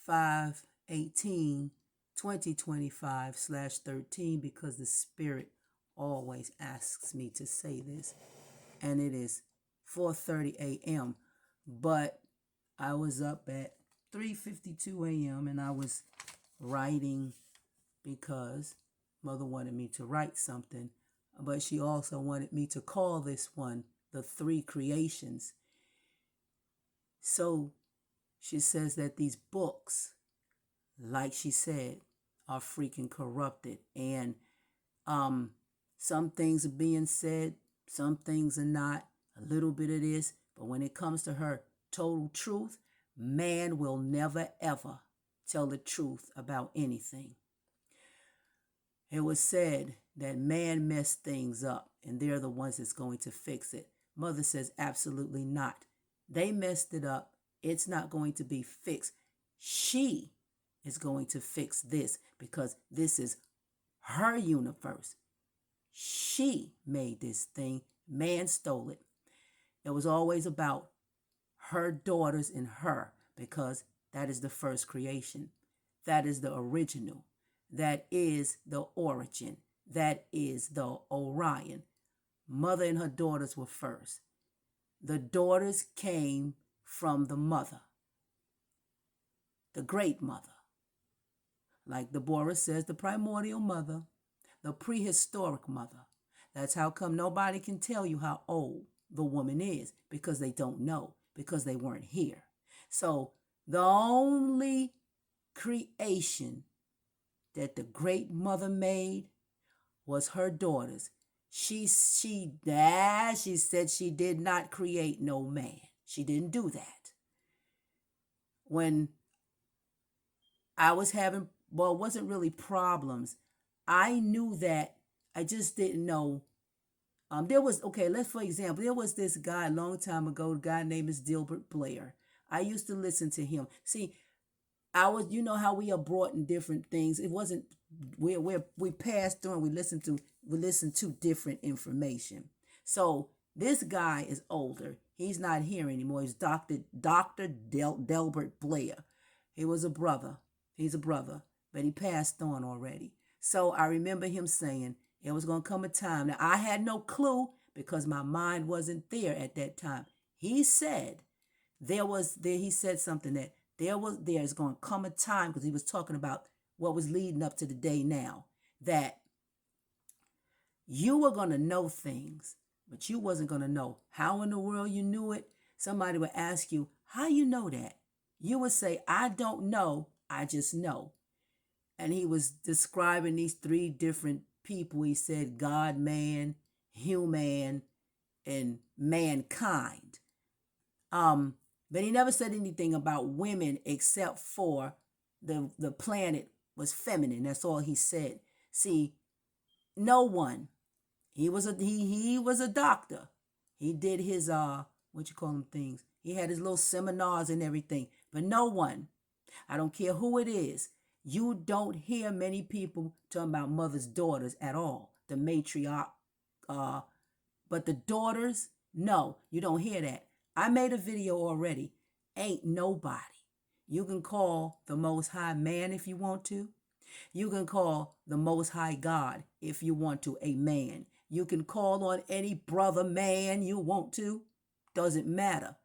5/18/2025/13 because the Spirit always asks me to say this. And it is 4:30 a.m. But I was up at 3:52 a.m. and I was writing because Mother wanted me to write something, but she also wanted me to call this one the three creations. So she says that these books, like she said, are freaking corrupted. And some things are being said, some things are not, a little bit of this. But when it comes to her total truth, man will never ever tell the truth about anything. It was said that man messed things up and they're the ones that's going to fix it. Mother says absolutely not. They messed it up. It's not going to be fixed. She is going to fix this because this is her universe. She made this thing. Man stole it. It was always about her daughters and her because that is the first creation. That is the original. That is the origin. That is the Orion. Mother and her daughters were first. The daughters came from the mother, the great mother. Like Deborah says, the primordial mother, the prehistoric mother. That's how come nobody can tell you how old the woman is because they don't know, because they weren't here. So the only creation that the great mother made was her daughters. She said she did not create no man. She didn't do that. When I was having, well, it wasn't really problems. I knew that. I just didn't know. There was, okay, for example, there was this guy a long time ago, a guy named Dilbert Blair. I used to listen to him. See, you know how we are brought in different things. It wasn't, we passed through and we listened to different information. So this guy is older. He's not here anymore. He's Dr. Delbert Blair. He was a brother. He's a brother, but he passed on already. So I remember him saying it was going to come a time. Now, I had no clue because my mind wasn't there at that time. He said he said something that there's going to come a time, because he was talking about what was leading up to the day now, that you were going to know things, but you wasn't going to know how in the world you knew it. Somebody would ask you, how you know that? You would say, I don't know, I just know. And he was describing these three different people. He said God, man, human, and mankind. But he never said anything about women except for the planet was feminine. That's all he said. See, no one. He was a doctor. He did his what you call them things. He had his little seminars and everything. But no one, I don't care who it is, you don't hear many people talking about mother's daughters at all. The matriarch, but the daughters, no, you don't hear that. I made a video already. Ain't nobody. You can call the Most High man if you want to. You can call the Most High God if you want to a man. You can call on any brother man you want to. Doesn't matter.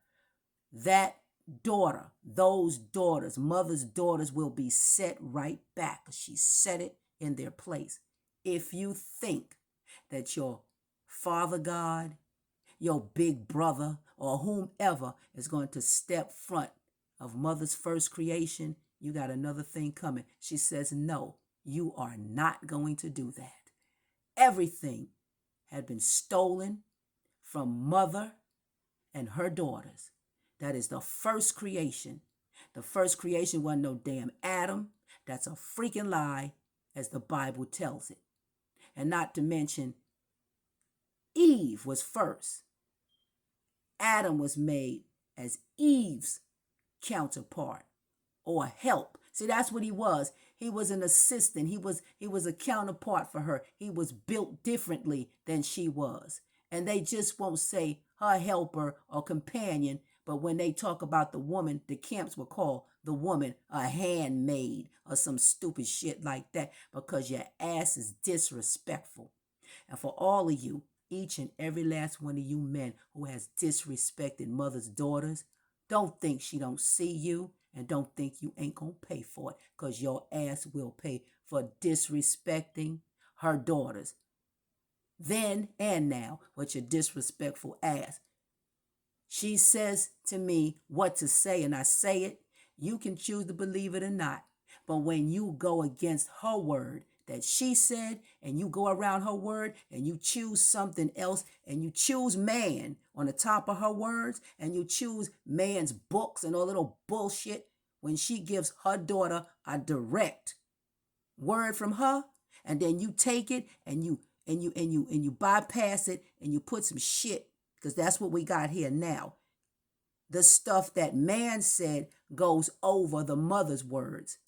That daughter, those daughters, mother's daughters will be set right back. She set it in their place. If you think that your Father God, your big brother, or whomever is going to step front of mother's first creation, you got another thing coming. She says, no, you are not going to do that. Everything had been stolen from mother and her daughters. That is the first creation. The first creation wasn't no damn Adam. That's a freaking lie, as the Bible tells it. And not to mention, Eve was first. Adam was made as Eve's counterpart or help. See, that's what he was. He was an assistant. He was a counterpart for her. He was built differently than she was. And they just won't say her helper or companion, But when they talk about the woman, the camps will call the woman a handmaid or some stupid shit like that because your ass is disrespectful. And for all of you, each and every last one of you men who has disrespected mother's daughters, don't think she don't see you and don't think you ain't gonna pay for it because your ass will pay for disrespecting her daughters. Then and now with your disrespectful ass. She says to me what to say and I say it. You can choose to believe it or not. But when you go against her word that she said and you go around her word and you choose something else and you choose man on the top of her words and you choose man's books and all little bullshit, when she gives her daughter a direct word from her and then you take it and you bypass it and you put some shit, because that's what we got here now. The stuff that man said goes over the mother's words.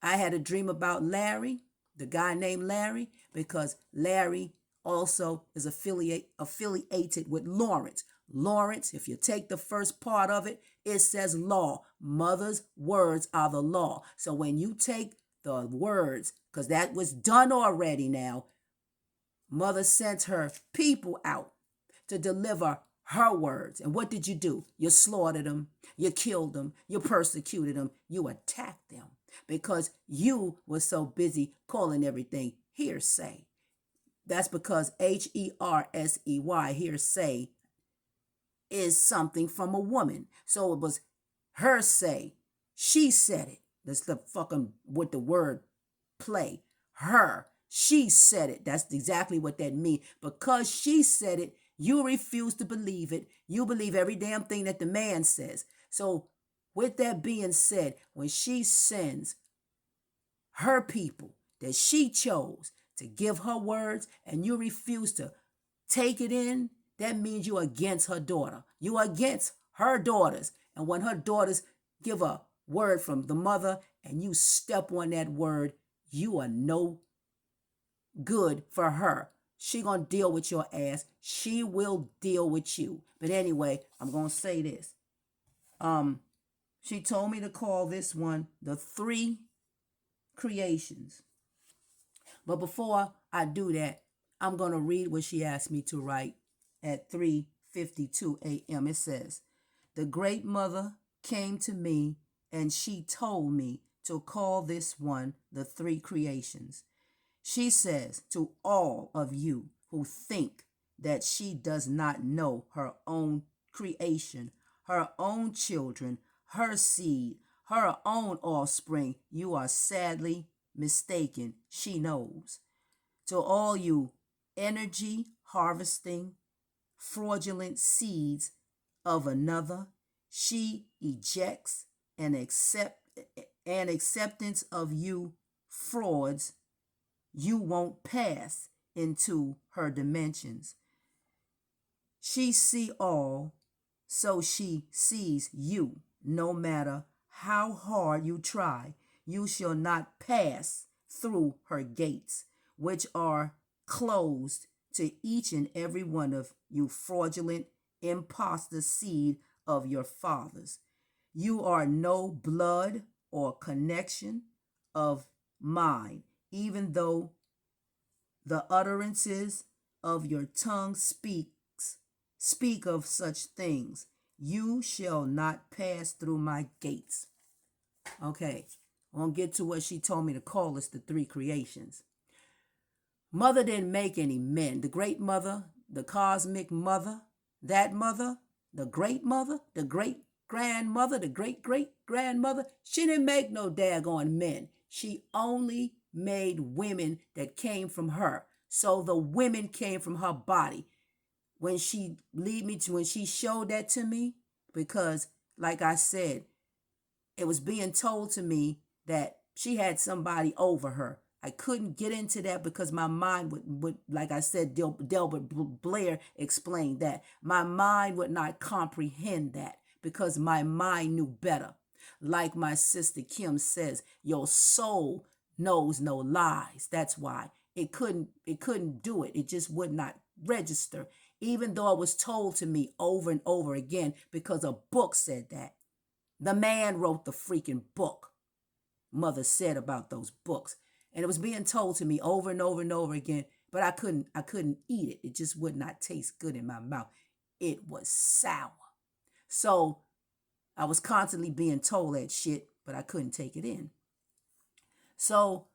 I had a dream about Larry, the guy named Larry, because Larry also is affiliated with Lawrence. Lawrence, if you take the first part of it, it says law. Mother's words are the law. So when you take the words, because that was done already now, mother sent her people out to deliver her words. And what did you do? You slaughtered them. You killed them. You persecuted them. You attacked them because you were so busy calling everything hearsay. That's because hersey, hearsay, is something from a woman. So it was her say. She said it. That's the fucking with the word play. Her. She said it. That's exactly what that means. Because she said it, you refuse to believe it. You believe every damn thing that the man says. So with that being said, when she sends her people that she chose to give her words and you refuse to take it in, that means you're against her daughter. You're against her daughters. And when her daughters give a word from the mother and you step on that word, you are no good for her. She gonna deal with your ass. She will deal with you. But anyway, I'm gonna say this. She told me to call this one the 3 creations. But before I do that, I'm gonna read what she asked me to write at 3:52 a.m. It says, "The great mother came to me and she told me to call this one the 3 creations. She says to all of you who think that she does not know her own creation, her own children, her seed, her own offspring, you are sadly mistaken. She knows. To all you energy harvesting, fraudulent seeds of another, she ejects an acceptance of you frauds. You won't pass into her dimensions. She see all, so she sees you. No matter how hard you try, you shall not pass through her gates, which are closed to each and every one of you fraudulent impostor seed of your fathers. You are no blood or connection of mine, even though the utterances of your tongue speak of such things. You shall not pass through my gates." Okay, I'm going to get to what she told me to call us the 3 creations. Mother didn't make any men. The great mother, the cosmic mother, that mother, the great mother, the great grandmother, the great great grandmother, she didn't make no daggone men. She only made women that came from her. So the women came from her body. When she when she showed that to me, because like I said, it was being told to me that she had somebody over her. I couldn't get into that because my mind would like I said, Delbert Blair explained that. My mind would not comprehend that because my mind knew better. Like my sister Kim says, your soul knows no lies. That's why it couldn't do it. It just would not register even though it was told to me over and over again because a book said that. The man wrote the freaking book. Mother said about those books. And it was being told to me over and over and over again, but I couldn't eat it. It just would not taste good in my mouth. It was sour. So I was constantly being told that shit, but I couldn't take it in. So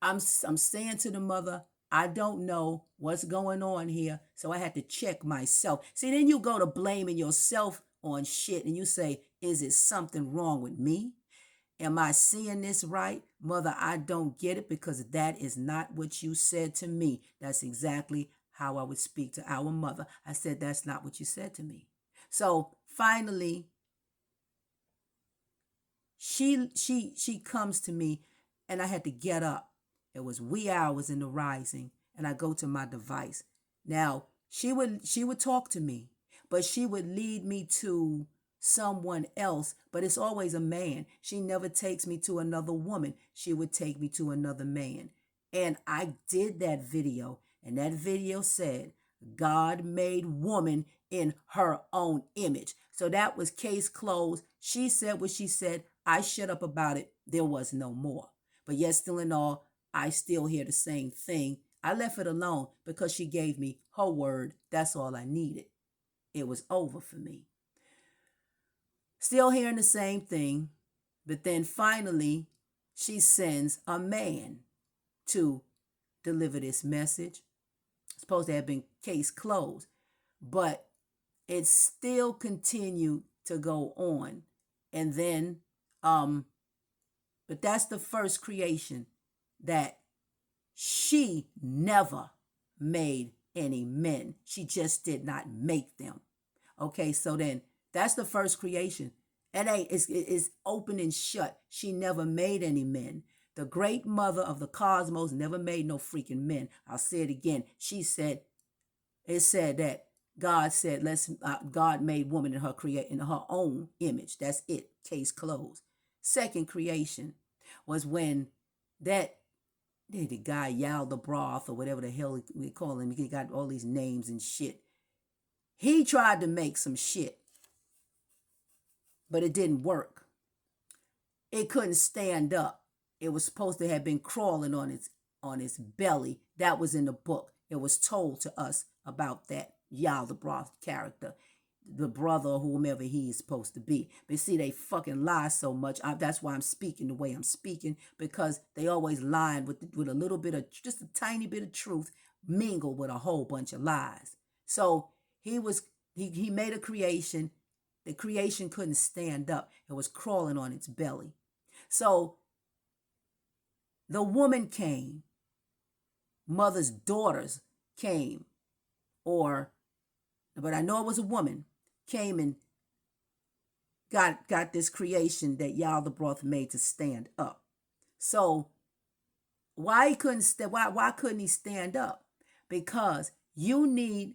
I'm saying to the mother, I don't know what's going on here. So I had to check myself. See, then you go to blaming yourself on shit and you say, is it something wrong with me? Am I seeing this right? Mother, I don't get it because that is not what you said to me. That's exactly how I would speak to our mother. I said, that's not what you said to me. So finally, she comes to me and I had to get up. It was wee hours in the rising and I go to my device. Now, she would talk to me, but she would lead me to someone else, but it's always a man. She never takes me to another woman. She would take me to another man. And I did that video, and that video said, God made woman in her own image. So that was case closed. She said what she said. I shut up about it. There was no more. But yet still in all, I still hear the same thing. I left it alone because she gave me her word. That's all I needed. It was over for me. Still hearing the same thing, but then finally she sends a man to deliver this message. It's supposed to have been case closed, but it still continued to go on. And then, but that's the first creation that she never made any men. She just did not make them. Okay, so then that's the first creation. It's open and shut. She never made any men. The great mother of the cosmos never made no freaking men. I'll say it again. It said that God said, God made woman in her own image. That's it. Case closed. Second creation was when the guy Yal the Broth or whatever the hell we call him. He got all these names and shit. He tried to make some shit, but it didn't work. It couldn't stand up. It was supposed to have been crawling on its belly. That was in the book. It was told to us about that Yal the Broth character, the brother or whomever he is supposed to be. But see, they fucking lie so much. That's why I'm speaking the way I'm speaking, because they always lying with a little bit of, just a tiny bit of truth mingled with a whole bunch of lies. So he made a creation. The creation couldn't stand up. It was crawling on its belly. So the woman came. Mother's daughters came. But I know it was a woman, came and got this creation that Yal the Broth made to stand up. So why couldn't he stand up? Because you need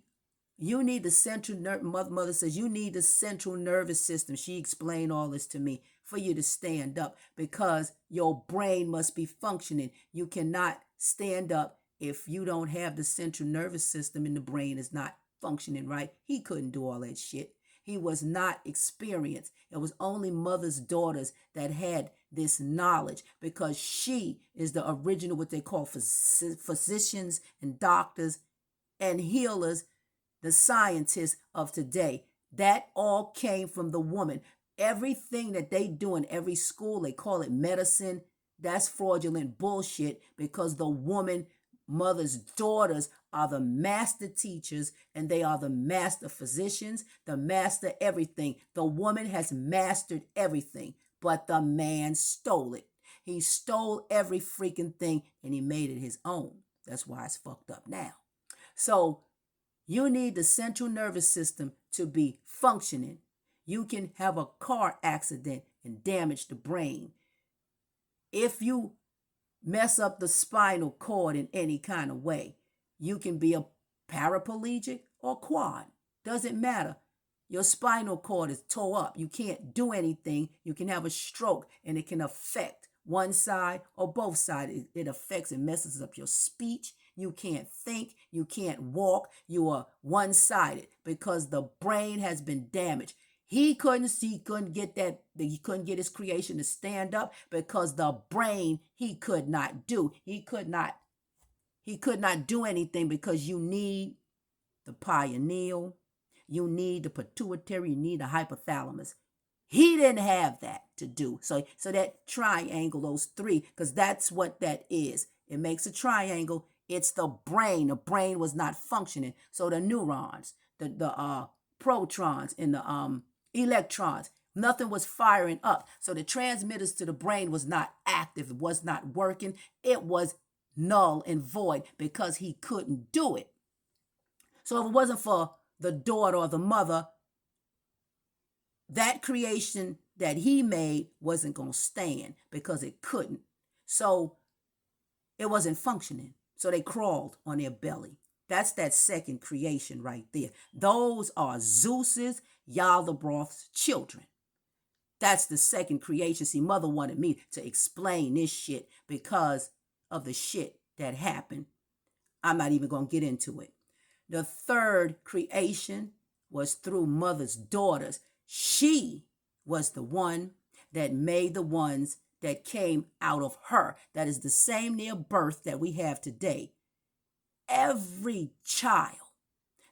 the central nerve. Mother says you need the central nervous system. She explained all this to me for you to stand up, because your brain must be functioning. You cannot stand up if you don't have the central nervous system and the brain is not functioning right. He couldn't do all that shit. He was not experienced. It was only mother's daughters that had this knowledge, because she is the original, what they call physicians and doctors and healers, the scientists of today. That all came from the woman. Everything that they do in every school, they call it medicine. That's fraudulent bullshit, because the woman, mother's daughters, are the master teachers, and they are the master physicians, the master everything. The woman has mastered everything, but the man stole it. He stole every freaking thing and he made it his own. That's why it's fucked up now. So you need the central nervous system to be functioning. You can have a car accident and damage the brain. If you mess up the spinal cord in any kind of way, you can be a paraplegic or quad. Doesn't matter. Your spinal cord is tore up. You can't do anything. You can have a stroke and it can affect one side or both sides. It affects and messes up your speech. you can't think, you can't walk, you are one-sided because the brain has been damaged. He couldn't get his creation to stand up because the brain he could not do. He could not do anything because you need the pineal, you need the pituitary, you need the hypothalamus. He didn't have that to do. So that triangle, those three, because that's what that is. It makes a triangle. It's the brain. The brain was not functioning. So the neurons, the protons, and the electrons, nothing was firing up. So the transmitters to the brain was not active. It was not working. It was null and void because he couldn't do it. So if it wasn't for the daughter or the mother, that creation that he made wasn't going to stand because it couldn't. So it wasn't functioning. So they crawled on their belly. That's that second creation right there. Those are Zeus's, Yaldabaoth's children. That's the second creation. See, mother wanted me to explain this shit because of the shit that happened. I'm not even going to get into it. The third creation was through mother's daughters. She was the one that made the ones that came out of her. That is the same near birth that we have today. Every child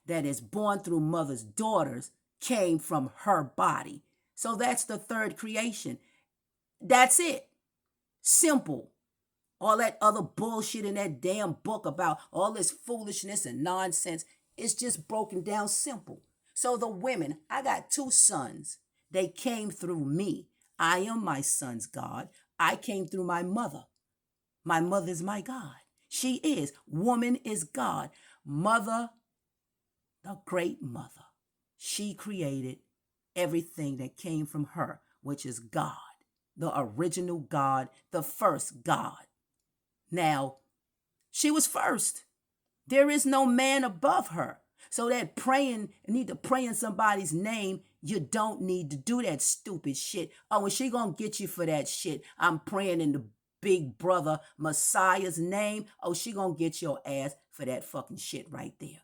that is born through mother's daughters came from her body. So that's the third creation. That's it. Simple. All that other bullshit in that damn book about all this foolishness and nonsense, it's just broken down simple. So the women, I got 2 sons. They came through me. I am my son's God. I came through my mother. My mother is my God. She is. Woman is God. Mother, the great mother, she created everything that came from her, which is God, the original God, the first God. Now, she was first. There is no man above her. So that need to pray in somebody's name, you don't need to do that stupid shit. Oh, and she gonna get you for that shit. I'm praying in the big brother Messiah's name. Oh, she gonna get your ass for that fucking shit right there.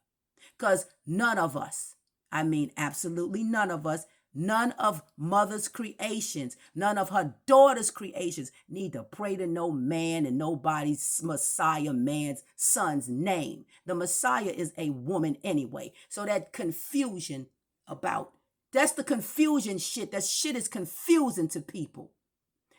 Because none of us, I mean absolutely none of us, none of mother's creations, none of her daughter's creations need to pray to no man and nobody's Messiah man's son's name. The Messiah is a woman anyway. So that confusion that's the confusion shit. That shit is confusing to people.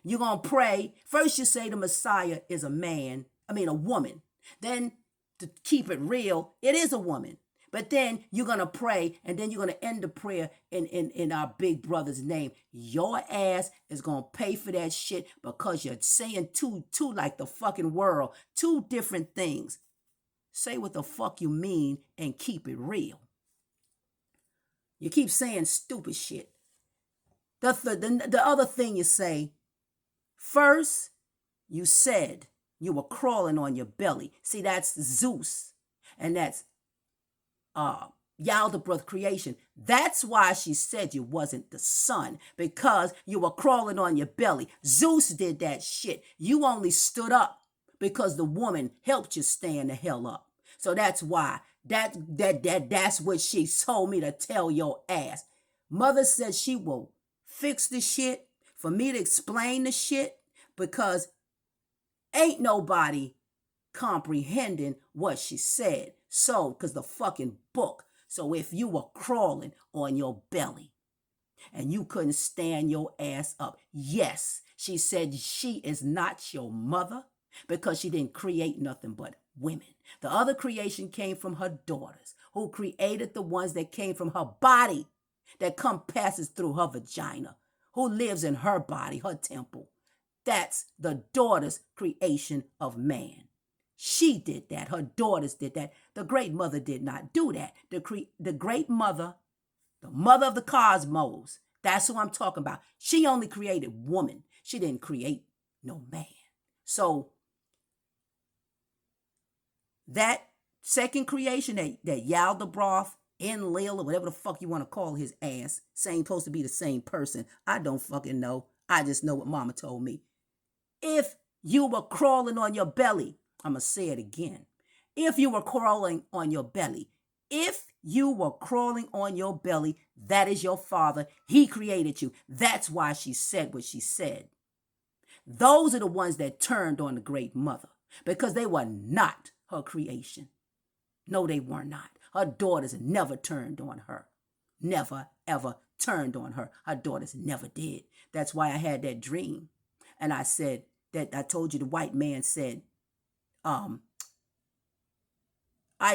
You're going to pray. First you say the Messiah is a woman. Then to keep it real, it is a woman. But then you're going to pray, and then you're going to end the prayer in our big brother's name. Your ass is going to pay for that shit because you're saying two like the fucking world. 2 different things. Say what the fuck you mean and keep it real. You keep saying stupid shit. The other thing you say, first you said you were crawling on your belly. See, that's Zeus, and that's Yaldabaoth creation. That's why she said you wasn't the son, because you were crawling on your belly. Zeus did that shit. You only stood up because the woman helped you stand the hell up. So that's why. That's what she told me to tell your ass. Mother said she will fix the shit for me to explain the shit because ain't nobody comprehending what she said. So, because the fucking book. So if you were crawling on your belly and you couldn't stand your ass up, yes, she said she is not your mother because she didn't create nothing but women. The other creation came from her daughters, who created the ones that came from her body, that passes through her vagina, who lives in her body, her temple. That's the daughter's creation of man. She did that. Her daughters did that. The great mother did not do that. The great mother, the mother of the cosmos, that's who I'm talking about. She only created woman. She didn't create no man. So that second creation, that Yaldabaoth, Enlil, or whatever the fuck you want to call his ass, supposed to be the same person. I don't fucking know. I just know what mama told me. If you were crawling on your belly, I'm going to say it again. If you were crawling on your belly, if you were crawling on your belly, that is your father. He created you. That's why she said what she said. Those are the ones that turned on the great mother because they were not her creation. No, they were not. Her daughters never turned on her. Never, ever turned on her. Her daughters never did. That's why I had that dream. And I said that I told you the white man said, I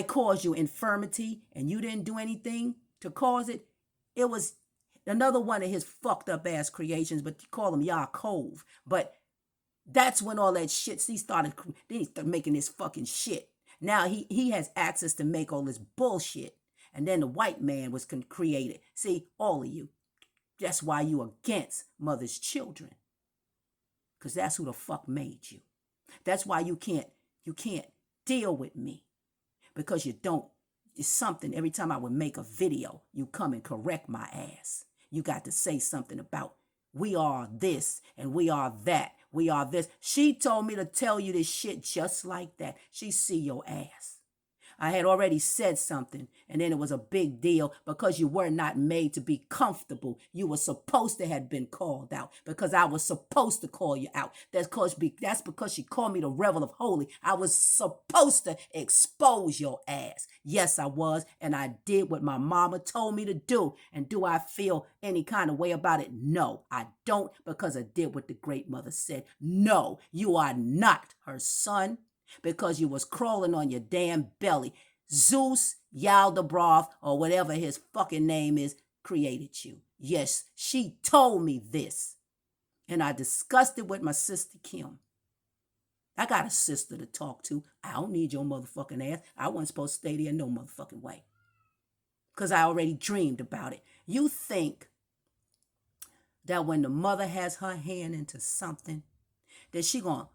caused you infirmity and you didn't do anything to cause it. It was another one of his fucked up ass creations, but you call him Yaakov. But that's when all that shit, he started making this fucking shit. Now he has access to make all this bullshit. And then the white man was created. See, all of you. That's why you against mother's children. Because that's who the fuck made you. That's why you can't deal with me. Because you don't, it's something, every time I would make a video, you come and correct my ass. You got to say something about, we are this and we are that. We are this. She told me to tell you this shit just like that. She see your ass. I had already said something, and then it was a big deal because you were not made to be comfortable. You were supposed to have been called out because I was supposed to call you out. That's because she called me the Rebel of Holy. I was supposed to expose your ass. Yes, I was, and I did what my mama told me to do. And do I feel any kind of way about it? No, I don't, because I did what the great mother said. No, you are not her son. Because you was crawling on your damn belly. Zeus, Yaldabaoth, or whatever his fucking name is, created you. Yes, she told me this. And I discussed it with my sister Kim. I got a sister to talk to. I don't need your motherfucking ass. I wasn't supposed to stay there no motherfucking way. Because I already dreamed about it. You think that when the mother has her hand into something, that she gonna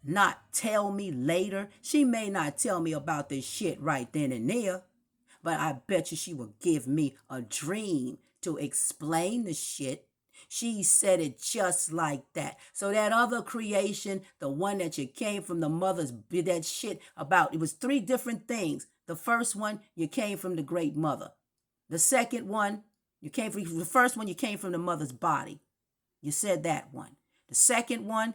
not tell me later? She may not tell me about this shit right then and there, but I bet you she will give me a dream to explain the shit. She said it just like that. So that other creation, the one that you came from the mother's, that shit about, it was 3 different things. The first one, you came from the great mother. The second one, the first one, you came from the mother's body. You said that one. The second one,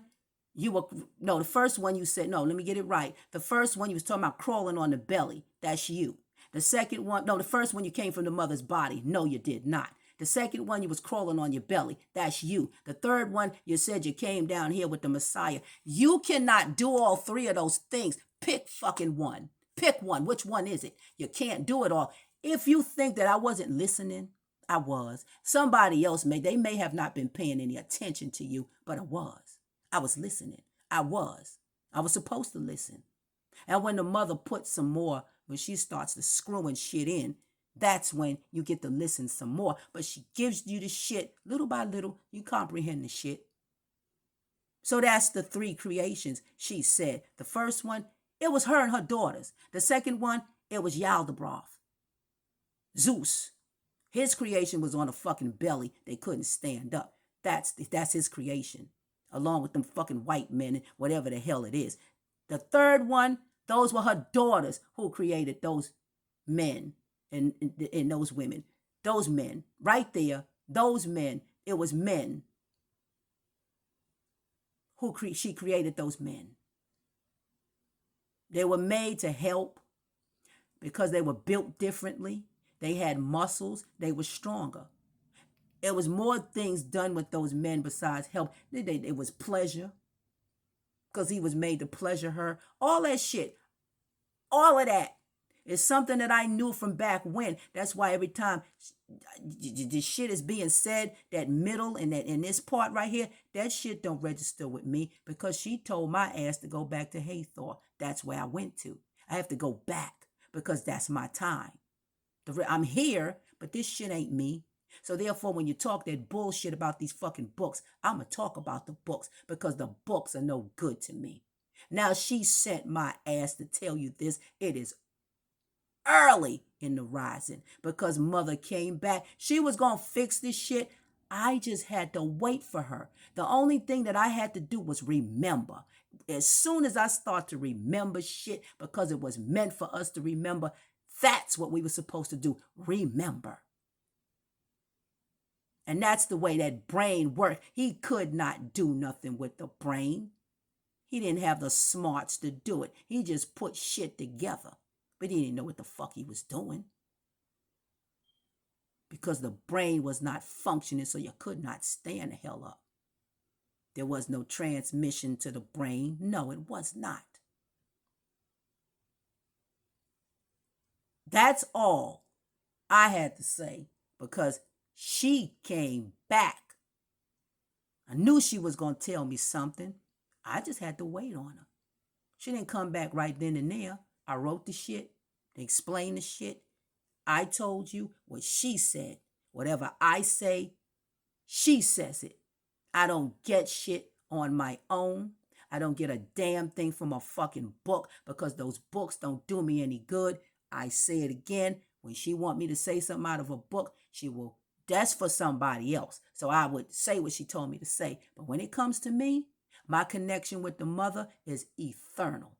the first one you said, no, let me get it right. The first one you was talking about crawling on the belly. That's you. The second one, no, the first one you came from the mother's body. No, you did not. The second one you was crawling on your belly. That's you. The third one you said you came down here with the Messiah. You cannot do all 3 of those things. Pick fucking one. Pick one. Which one is it? You can't do it all. If you think that I wasn't listening, I was. Somebody else they may have not been paying any attention to you, but I was. I was listening. I was supposed to listen. And when the mother puts some more, when she starts to screwing shit in, that's when you get to listen some more. But she gives you the shit little by little. You comprehend the shit. So that's the 3 creations she said. The first one, it was her and her daughters. The second one, it was Yaldabaoth. Zeus. His creation was on a fucking belly. They couldn't stand up. That's his creation. Along with them fucking white men and whatever the hell it is. The third one, those were her daughters who created those men and those women. Those men, right there, those men, it was men who she created those men. They were made to help because they were built differently. They had muscles. They were stronger. It was more things done with those men besides help. It was pleasure because he was made to pleasure her. All that shit, all of that is something that I knew from back when. That's why every time this shit is being said, that middle and that in this part right here, that shit don't register with me because she told my ass to go back to Hathor. That's where I went to. I have to go back because that's my time. I'm here, but this shit ain't me. So therefore, when you talk that bullshit about these fucking books, I'm going to talk about the books because the books are no good to me. Now, she sent my ass to tell you this. It is early in the rising because mother came back. She was going to fix this shit. I just had to wait for her. The only thing that I had to do was remember. as soon as I start to remember shit because it was meant for us to remember, that's what we were supposed to do. Remember. And that's the way that brain worked. He could not do nothing with the brain. He didn't have the smarts to do it. He just put shit together. But he didn't know what the fuck he was doing. Because the brain was not functioning, so you could not stand the hell up. There was no transmission to the brain. No, it was not. That's all I had to say, because she came back. I knew she was going to tell me something. I just had to wait on her. She didn't come back right then and there. I wrote the shit, explained the shit. I told you what she said. Whatever I say, she says it. I don't get shit on my own. I don't get a damn thing from a fucking book, because those books don't do me any good. I say it again. When she want me to say something out of a book, she will. That's for somebody else. So I would say what she told me to say. But when it comes to me, my connection with the mother is eternal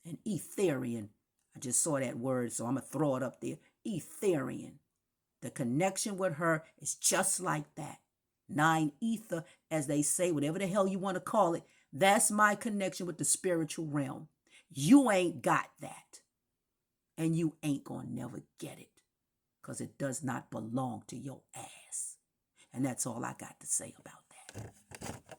and Etherian. I just saw that word, so I'm going to throw it up there. Etherian. The connection with her is just like that. 9 ether, as they say, whatever the hell you want to call it. That's my connection with the spiritual realm. You ain't got that. And you ain't going to never get it, because it does not belong to your ass. And that's all I got to say about that.